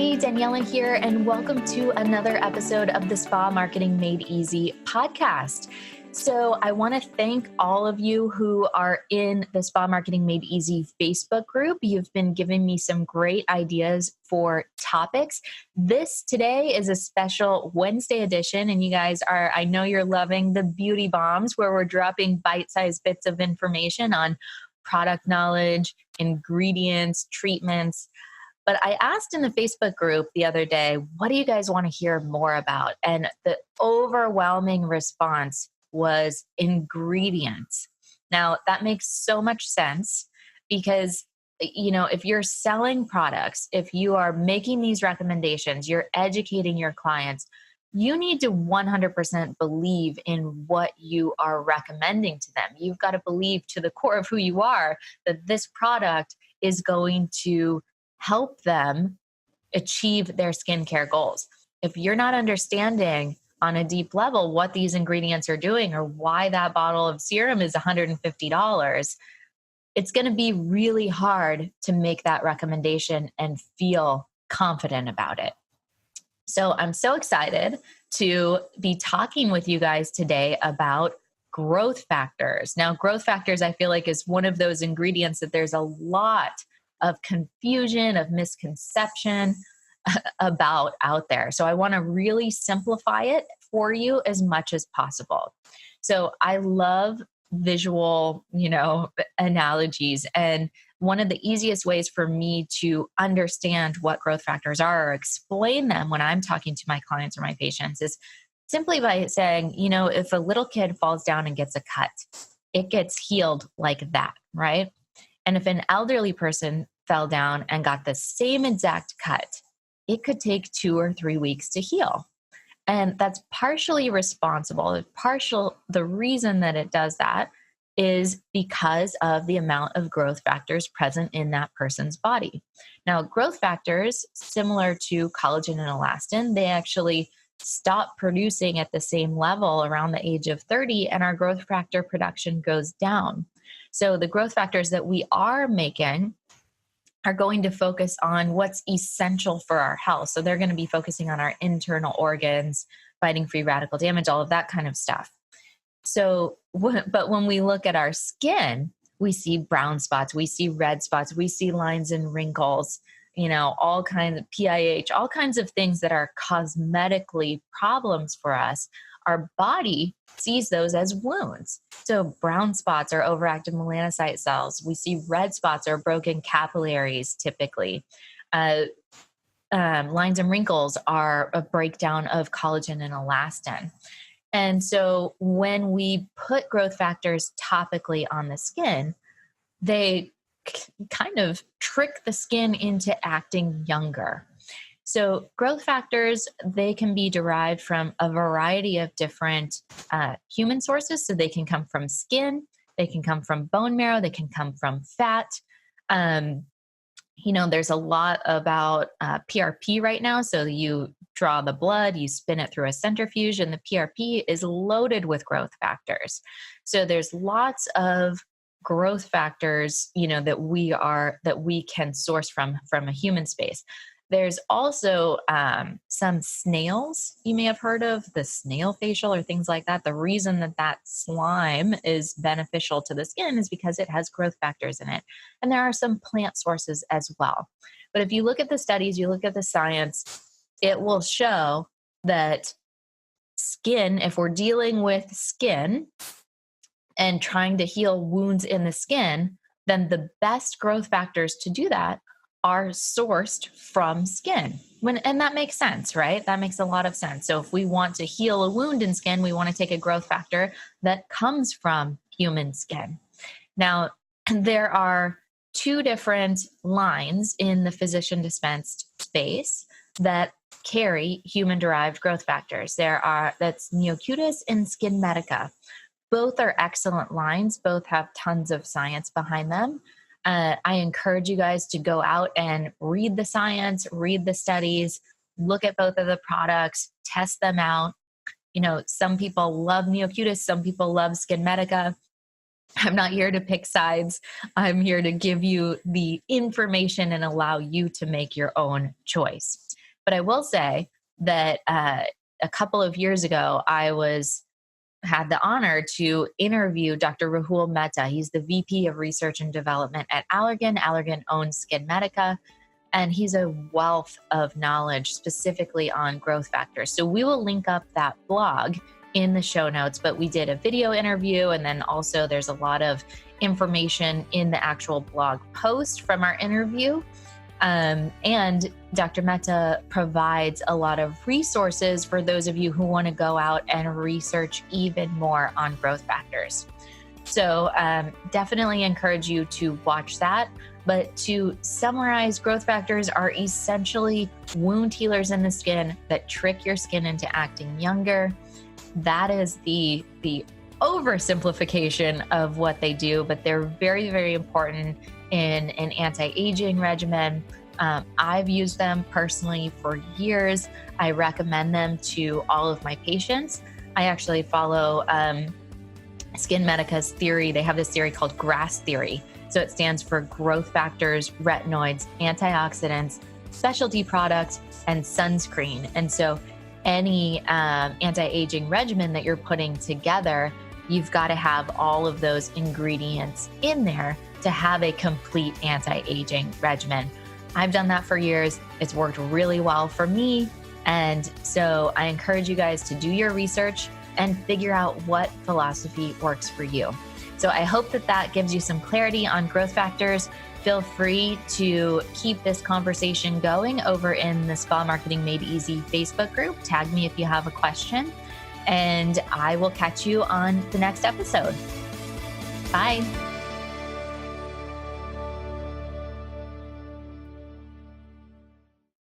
everybody, Daniela here, and welcome to another episode of the Spa Marketing Made Easy podcast. So I want to thank all of you who are in the Spa Marketing Made Easy Facebook group. You've been giving me some great ideas for topics. This today is a special Wednesday edition, and you guys I know you're loving the beauty bombs where we're dropping bite-sized bits of information on product knowledge, ingredients, treatments. But I asked in the Facebook group the other day, what do you guys want to hear more about? And the overwhelming response was ingredients. Now, that makes so much sense because, if you're selling products, if you are making these recommendations, you're educating your clients, you need to 100% believe in what you are recommending to them. You've got to believe to the core of who you are that this product is going to help them achieve their skincare goals. If you're not understanding on a deep level what these ingredients are doing or why that bottle of serum is $150, it's going to be really hard to make that recommendation and feel confident about it. So I'm so excited to be talking with you guys today about growth factors. Now, growth factors, I feel like, is one of those ingredients that there's a lot of confusion, of misconception about out there. So I want to really simplify it for you as much as possible. So I love visual, analogies. And one of the easiest ways for me to understand what growth factors are or explain them when I'm talking to my clients or my patients is simply by saying, if a little kid falls down and gets a cut, it gets healed like that, right? And if an elderly person fell down and got the same exact cut, it could take 2 or 3 weeks to heal. And that's partially responsible. The reason that it does that is because of the amount of growth factors present in that person's body. Now, growth factors, similar to collagen and elastin, they actually stop producing at the same level around the age of 30, and our growth factor production goes down. So the growth factors that we are making are going to focus on what's essential for our health. So they're going to be focusing on our internal organs, fighting free radical damage, all of that kind of stuff. So, but when we look at our skin, we see brown spots, we see red spots, we see lines and wrinkles, all kinds of PIH, all kinds of things that are cosmetically problems for us. Our body sees those as wounds. So brown spots are overactive melanocyte cells. We see red spots are broken capillaries typically. Lines and wrinkles are a breakdown of collagen and elastin. And so when we put growth factors topically on the skin, they kind of trick the skin into acting younger. So growth factors, they can be derived from a variety of different human sources. So they can come from skin, they can come from bone marrow, they can come from fat. There's a lot about PRP right now. So you draw the blood, you spin it through a centrifuge, and the PRP is loaded with growth factors. So there's lots of growth factors, that we can source from a human space. There's also some snails you may have heard of, the snail facial or things like that. The reason that slime is beneficial to the skin is because it has growth factors in it. And there are some plant sources as well. But if you look at the studies, you look at the science, it will show that skin, if we're dealing with skin and trying to heal wounds in the skin, then the best growth factors to do that are sourced from skin. And that makes sense, right? That makes a lot of sense. So if we want to heal a wound in skin, we want to take a growth factor that comes from human skin. Now, there are 2 different lines in the physician dispensed space that carry human-derived growth factors. That's Neocutis and Skin Medica. Both are excellent lines. Both have tons of science behind them. I encourage you guys to go out and read the science, read the studies, look at both of the products, test them out. Some people love Neocutis, some people love Skin Medica. I'm not here to pick sides. I'm here to give you the information and allow you to make your own choice. But I will say that a couple of years ago, had the honor to interview Dr. Rahul Mehta. He's the VP of Research and Development at Allergan. Allergan owns Skin Medica, and he's a wealth of knowledge specifically on growth factors. So we will link up that blog in the show notes, but we did a video interview, and then also there's a lot of information in the actual blog post from our interview. And Dr. Mehta provides a lot of resources for those of you who want to go out and research even more on growth factors. So definitely encourage you to watch that. But to summarize, growth factors are essentially wound healers in the skin that trick your skin into acting younger. That is the oversimplification of what they do, but they're very, very important in an anti-aging regimen. I've used them personally for years. I recommend them to all of my patients. I actually follow Skin Medica's theory. They have this theory called GRASS theory. So it stands for growth factors, retinoids, antioxidants, specialty products, and sunscreen. And so any anti-aging regimen that you're putting together, you've got to have all of those ingredients in there to have a complete anti-aging regimen. I've done that for years. It's worked really well for me. And so I encourage you guys to do your research and figure out what philosophy works for you. So I hope that gives you some clarity on growth factors. Feel free to keep this conversation going over in the Spa Marketing Made Easy Facebook group. Tag me if you have a question, and I will catch you on the next episode. Bye.